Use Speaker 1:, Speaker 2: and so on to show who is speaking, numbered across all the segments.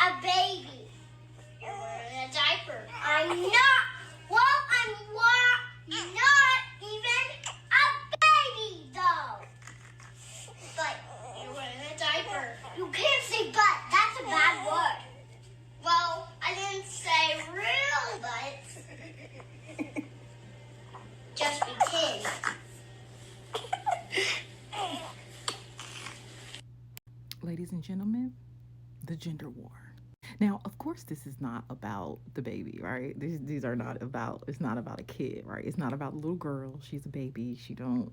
Speaker 1: a baby. You're wearing a diaper. I'm not. Well, I'm not even a baby, though. But you're wearing a diaper. You can't say but. That's a bad word. Well, I didn't say real but. Just pretend.
Speaker 2: Ladies and gentlemen, the gender war. Now, of course, this is not about the baby, right? These are not about, it's not about a kid, right? It's not about a little girl. She's a baby. She don't,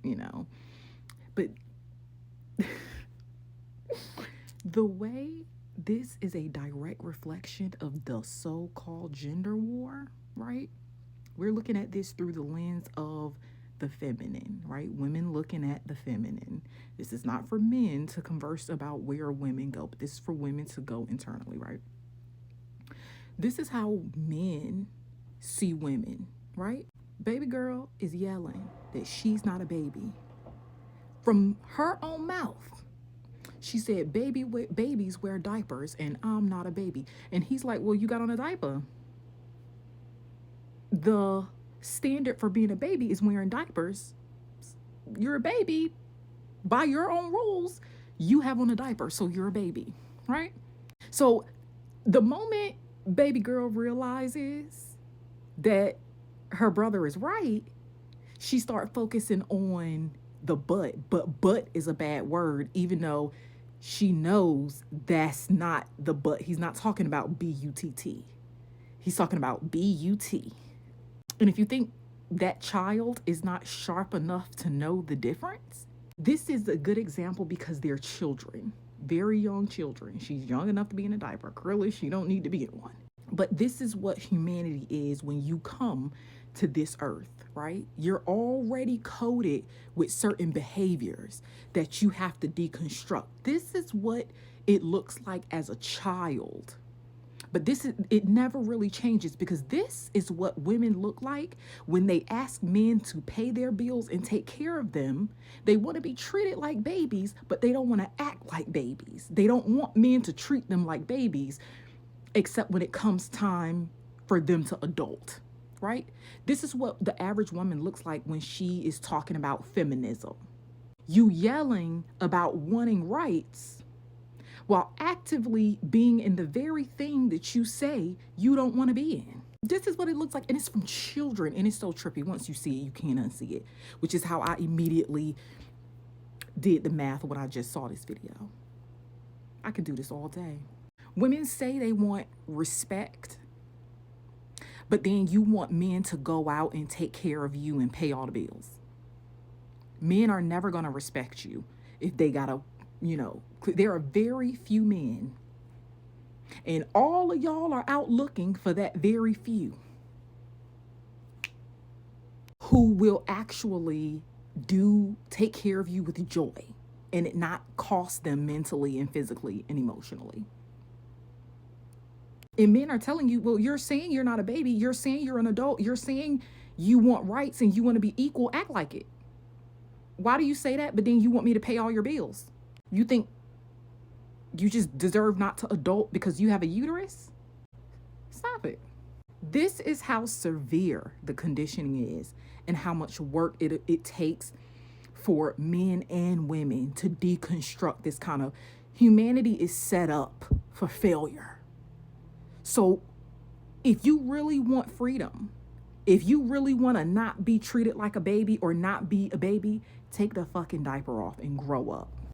Speaker 2: but the way this is a direct reflection of the so-called gender war, right? We're looking at this through the lens of the feminine, right? Women looking at the feminine. This is not for men to converse about where women go, but this is for women to go internally, right? This is how men see women, right? Baby girl is yelling that she's not a baby. From her own mouth, she said, babies wear diapers and I'm not a baby. And he's like, well, you got on a diaper. The standard for being a baby is wearing diapers. You're a baby. By your own rules, you have on a diaper, so you're a baby, right? So the moment baby girl realizes that her brother is right, she starts focusing on the but is a bad word, even though she knows that's not the but. He's not talking about B-U-T-T. He's talking about B-U-T. And if you think that child is not sharp enough to know the difference, this is a good example because they're children, very young children. She's young enough to be in a diaper. Clearly, she don't need to be in one. But this is what humanity is when you come to this earth, right? You're already coded with certain behaviors that you have to deconstruct. This is what it looks like as a child. But it never really changes, because this is what women look like when they ask men to pay their bills and take care of them. They want to be treated like babies, but they don't want to act like babies. They don't want men to treat them like babies, except when it comes time for them to adult, right? This is what the average woman looks like when she is talking about feminism. You yelling about wanting rights while actively being in the very thing that you say you don't want to be in. This is what it looks like, and it's from children, and it's so trippy. Once you see it, you can't unsee it, which is how I immediately did the math when I just saw this video. I could do this all day. Women say they want respect, but then you want men to go out and take care of you and pay all the bills. Men are never going to respect you if they got to, there are very few men, and all of y'all are out looking for that very few who will actually take care of you with joy and it not cost them mentally and physically and emotionally. And men are telling you, well, you're saying you're not a baby. You're saying you're an adult. You're saying you want rights and you want to be equal. Act like it. Why do you say that? But then you want me to pay all your bills. You think you just deserve not to adult because you have a uterus? Stop it. This is how severe the conditioning is and how much work it takes for men and women to deconstruct this kind of humanity is set up for failure. So if you really want freedom, if you really want to not be treated like a baby or not be a baby, take the fucking diaper off and grow up.